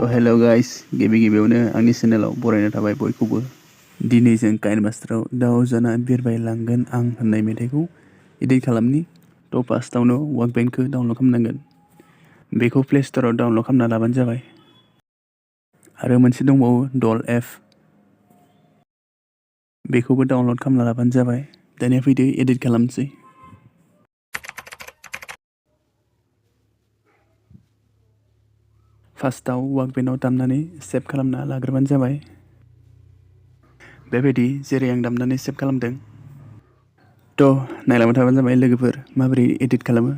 हेल' guys, गिबियावनो आंनि चेनेलाव बरायना थाबाय बयखौबो। दिनै जों काइनमास्टाराव दाउ जाना बिरबाय लांगोन आं होननाय मेथाइखौ एडिट खालामनि। फार्स्टआवनो वर्कबेंकखौ डाउनलड खालामनांगोन। बेखौ प्ले स्ट'राव डाउनलड खालामना लाबानो जाबाय। आरो मोनसे दंबावो डल एफ, बेखौबो डाउनलड खालामना लाबानो जाबाय। दानिया फैदो एडिट खालामसै। फार्स्टआव वर्कबेंकआव दामनानै सेभ खालामना लाग्रोबानो जाबाय। बेबायदि जेरै आं दामनानै सेभ खालामदों। नायलांबाय थाबानो जाबाय लोगोफोर माबोरै एडिट खालामो।